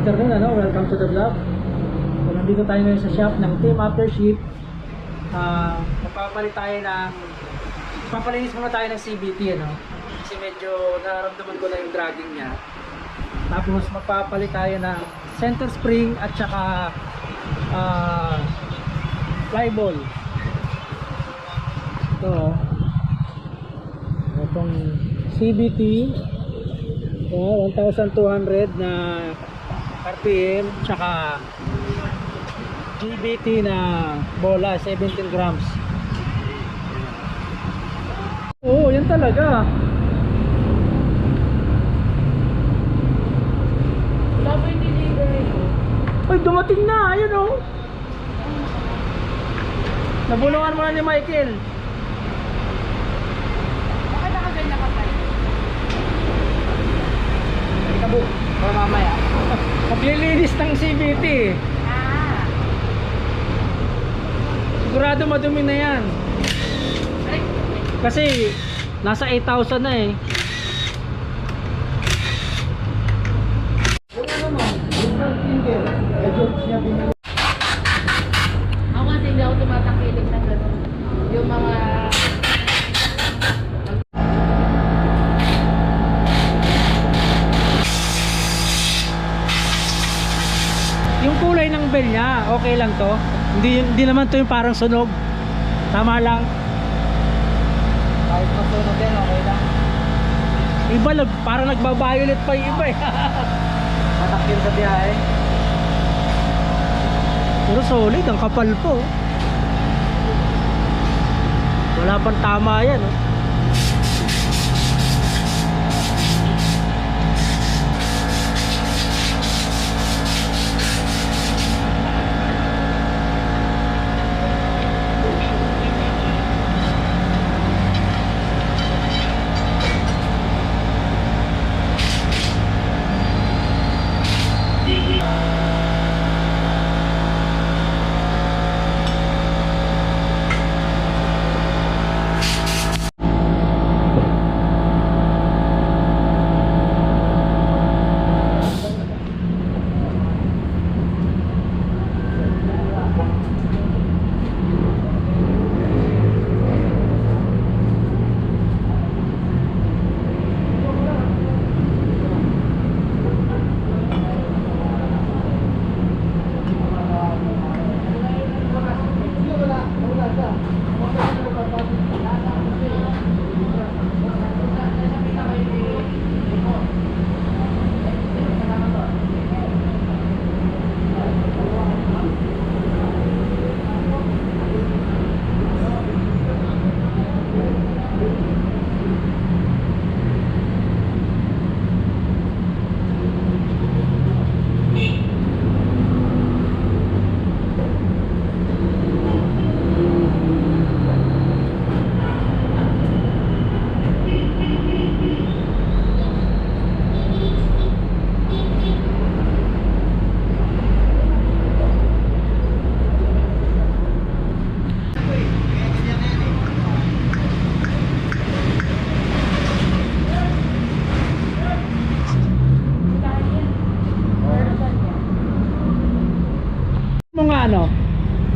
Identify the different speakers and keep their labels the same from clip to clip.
Speaker 1: afternoon, welcome to the vlog. So, nandito tayo ngayon sa shop ng Team Aftersheet. Papalinis muna tayo ng CVT, kasi medyo nararamdaman ko na yung dragging niya. Tapos magpapalit tayo ng center spring at saka fly ball. Itong CVT 1,200 na RPM, tsaka GBT na bola 17 grams. Oo, yan talaga.
Speaker 2: Wala ba yung delivery ko?
Speaker 1: Ay, dumating na, ayun nabulungan mo na ni Michael.
Speaker 2: Bakit nakaganyan ka pa?
Speaker 1: Kabo, para mamaya. Maglilinis ng CVT. Sigurado madumi na yan. Kasi nasa 8,000 na eh.
Speaker 2: Ako kasi hindi ako tumatakilig na gano'n. Yung mga...
Speaker 1: Yung kulay ng bell niya, okay lang to. Hindi naman to yung parang sunog. Tama lang.
Speaker 3: Kahit masunog yan, okay lang.
Speaker 1: Iba parang nagba-violet pa yung iba eh.
Speaker 3: Matakil sa biyahe.
Speaker 1: Pero solid, ang kapal po. Wala pang tama yan.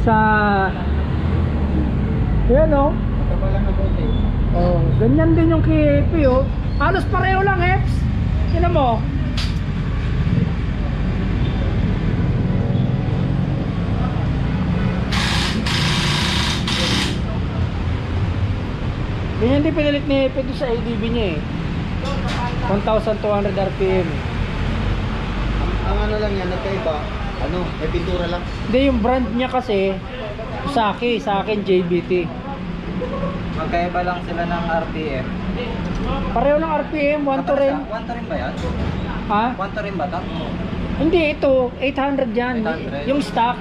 Speaker 1: Sa yan ganyan din yung KP halos pareho lang Eps. Tingnan mo. Ganyan din pinilit ni Epe doon sa ADB niya 1,200 RPM.
Speaker 3: Ang ano lang yan, nagkaiba. May pintura lang.
Speaker 1: Hindi, yung brand niya kasi sa akin JBT.
Speaker 3: Magkaiba lang sila ng RPM.
Speaker 1: Pareho ng RPM, 1 to rin.
Speaker 3: 1 to rin ba yan?
Speaker 1: Ha?
Speaker 3: 1 to rin ba ito?
Speaker 1: Hindi, ito 800 yan.
Speaker 3: 800.
Speaker 1: Yung stock.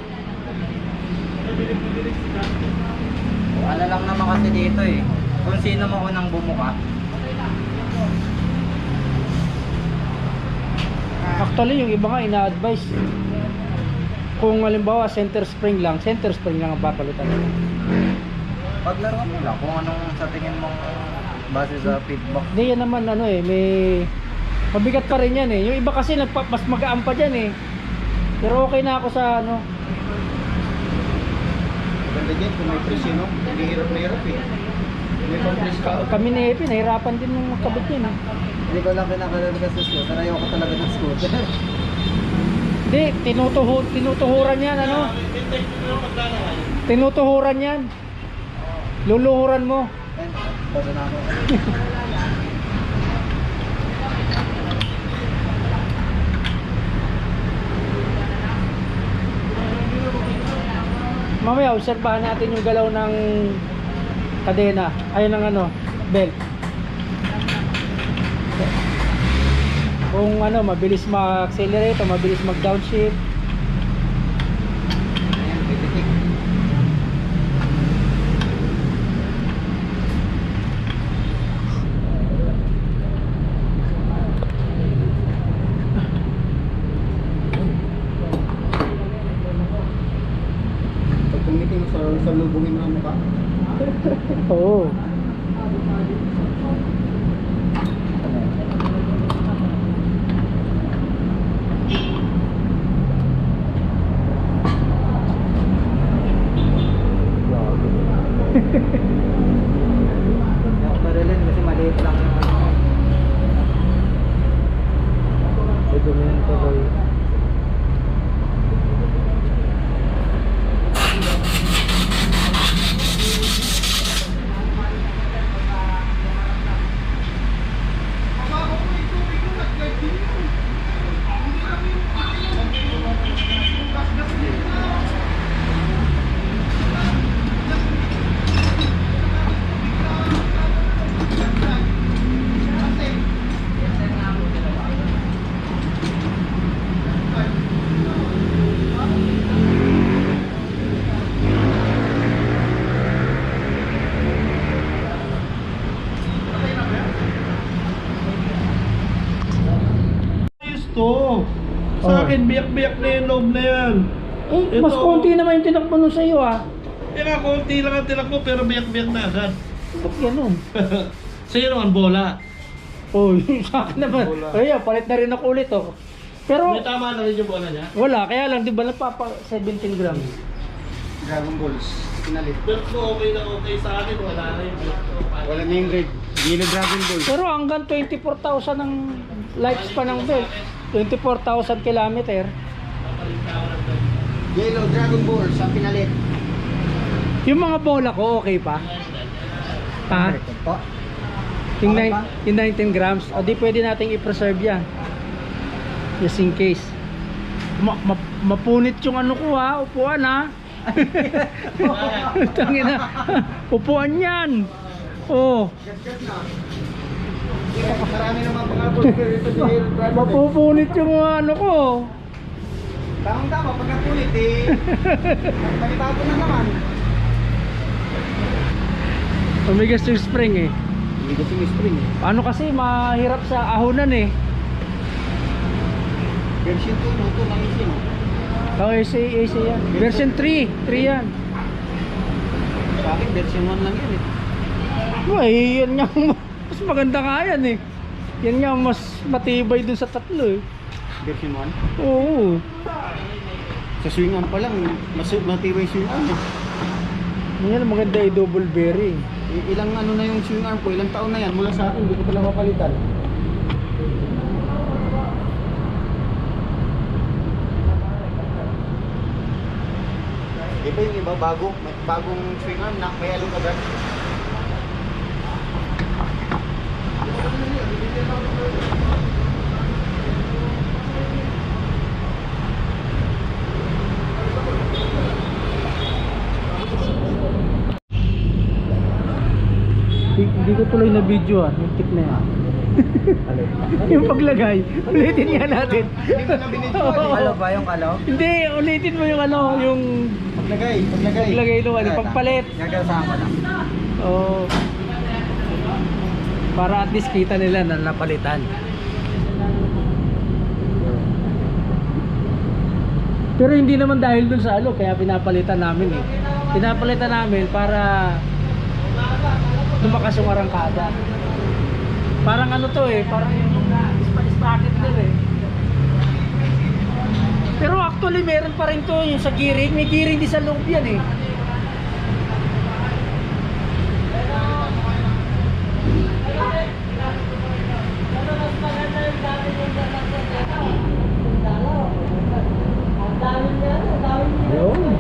Speaker 3: Ano lang naman kasi dito eh. Kung sino mo unang bumuka.
Speaker 1: Actually, yung iba nga ina-advise kung halimbawa center spring lang ang papalitan.
Speaker 3: Paglaro mo lang kung anong sa tingin mong base sa feedback.
Speaker 1: Hindi yan naman may mabigat pa rin yan eh. Yung iba kasi mas magaan pa dyan eh. Pero okay na ako sa ano.
Speaker 3: Maganda dyan kung may press no? Hindi hirap na hirap eh. May pang-press ka.
Speaker 1: Kami ni Epi, nahirapan din nung magkabit yun.
Speaker 3: Hindi ko lang kinakalaga sa scooter. Ayoko talaga ng scooter.
Speaker 1: Hindi, tinutuhuran yan, ano? Tinutuhuran yan. Luluhuran mo.
Speaker 3: Ayun, basta na ako.
Speaker 1: Mamaya, obserbahan natin yung galaw ng kadena. Ayun ang ano, belt. Kung ano, mabilis mag-accelerate o mabilis mag-downshift.
Speaker 3: Ayan, titik. Pag tumiting sa lubungin mo ang mukha.
Speaker 1: Oo.
Speaker 3: Hindi ako marilin kasi maliit lang yung ano.
Speaker 1: Ito mo yan, tuloy.
Speaker 4: To. Sa
Speaker 1: Oh.
Speaker 4: akin, biyak-biyak na yung loob na yan.
Speaker 1: Eh, mas
Speaker 4: Ito.
Speaker 1: konti naman yung tinakbo nun sa'yo ah.
Speaker 4: Kaya konti lang ang tilak mo, pero biyak-biyak na agad.
Speaker 1: Ba't ganun?
Speaker 4: Sa'yo naman, bola.
Speaker 1: Oh, yung sa akin naman.
Speaker 4: Wala.
Speaker 1: Kaya, palit na rin ako ulit oh. Pero,
Speaker 4: May tama na rin yung bola niya.
Speaker 1: wala. Kaya lang, di ba nagpapa 17 grams?
Speaker 3: Dragon Balls. Pinalit.
Speaker 4: Belt mo okay na okay sa akin, wala na yung belt ko.
Speaker 3: Wala na yung grade. Hindi na Dragon Ball.
Speaker 1: Pero hanggang 24,000 ang lifespan ng belt. 24,000 kilometer.
Speaker 3: Yellow Dragon Ball sa pinalit.
Speaker 1: Yung mga bola ko, okay pa? Ha?
Speaker 3: Po.
Speaker 1: Yung,
Speaker 3: Okay
Speaker 1: yung 19 grams? O di pwede nating i-preserve yan. Just in case. Mapunit yung ano ko ha, upuan ha. Tangina. Upuan yan. Oh,
Speaker 3: Marami naman pangabot pero ito si Yellow Dragon Ball.
Speaker 1: mapupunit yung ano ko.
Speaker 3: Tamang-tama, pagkakulit eh. Panibabo na naman.
Speaker 1: Tumigas yung spring eh.
Speaker 3: Hindi kasi may spring eh.
Speaker 1: Ano kasi mahirap sa ahonan eh.
Speaker 3: Version 2, luto lang isin.
Speaker 1: Oh, AC yan. Version 3. 3 yan.
Speaker 3: Sa akin, version 1 lang yan eh.
Speaker 1: Uy, yan nga mas maganda nga yan eh. Yan nga mas matibay dun sa tatlo eh.
Speaker 3: Version 1.
Speaker 1: Oo.
Speaker 3: Sa swing arm pa lang, mas matibay swing arm eh.
Speaker 1: Yan maganda i-double bearing.
Speaker 3: Ilang ano na yung swing arm ko, ilang taon na yan. Mula sa akin, hindi ko pala mapalitan. Di ba yung iba bago? May bagong swing arm na may along agad.
Speaker 1: Hindi ko tuloy na video yung tip na yan. Yung paglagay, ulitin nga natin.
Speaker 3: Hindi ko na binidyo.
Speaker 1: Oo.
Speaker 3: Kalaw ba yung kalaw?
Speaker 1: Hindi, ulitin mo yung ano, yung
Speaker 3: Paglagay.
Speaker 1: paglagay nung ano, pagpalit.
Speaker 3: Gagasahan ko lang.
Speaker 1: Oo. Para at least kita nila na napalitan. Pero hindi naman dahil dun sa ano, kaya pinapalitan namin eh. Pinapalitan namin para lumakas yung arangkada. Parang ano to eh, parang yung sprocket nila eh. Pero actually dulo meron pa rin to yung sa gearing. May gearing din sa loob yan eh. Yun.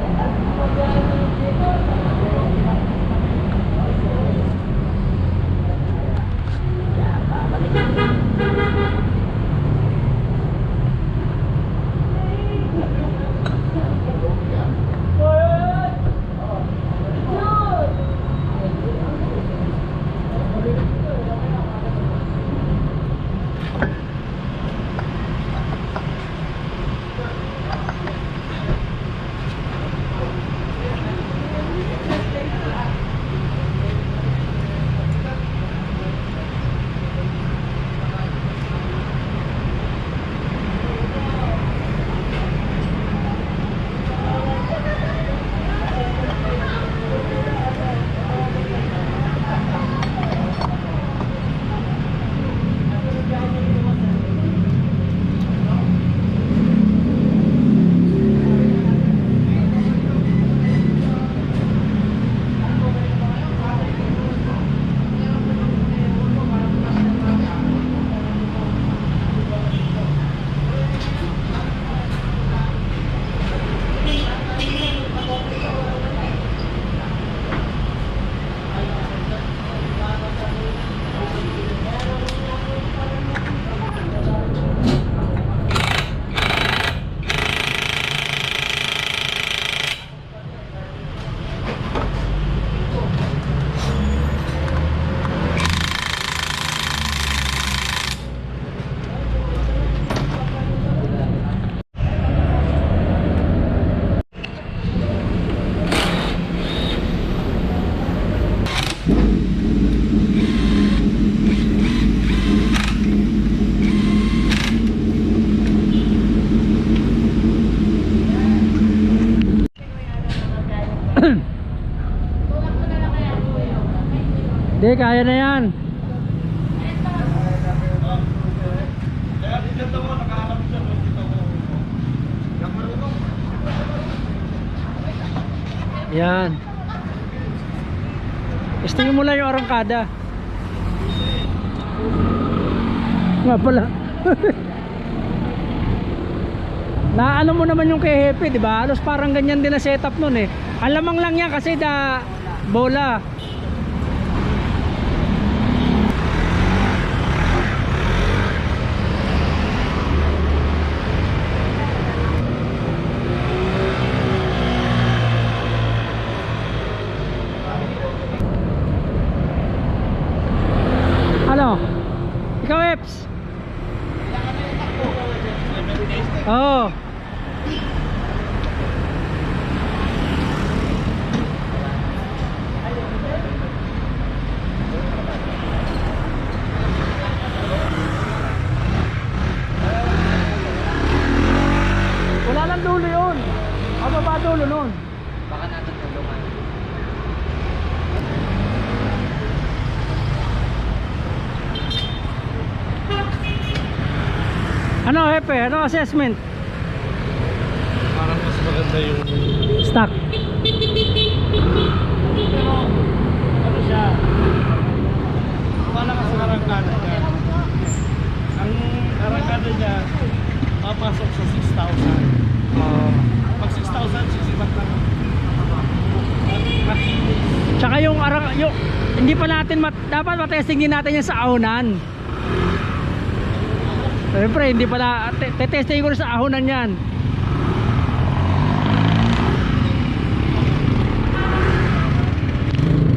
Speaker 1: Hindi, kaya na yan.
Speaker 4: Kaya dito ko, nakaharap siya. Dito ko.
Speaker 1: Yan. Testingin mo lang yung arangkada. Nga pala. Naano mo naman yung kay Hepe, di ba? Halos parang ganyan din na setup nun eh. Alamang lang yan kasi bola. Ano? Ikaw, Eps? Oo. Wala lang dulo yun. Ano ba dulo nun?
Speaker 3: Baka natutulungan.
Speaker 1: Ano, Hepe? Ano assessment?
Speaker 4: Parang mas maganda yung...
Speaker 1: Stock.
Speaker 4: Pero, ano siya? Wala kasi arangkada niya. Ang arangkada niya, papasok sa 6,000. Pag 6,000, sisipat lang.
Speaker 1: Tsaka yung hindi pa natin dapat matesting din natin yan sa ahonan. Siyempre, hindi pala testing ko rin sa ahonan yan.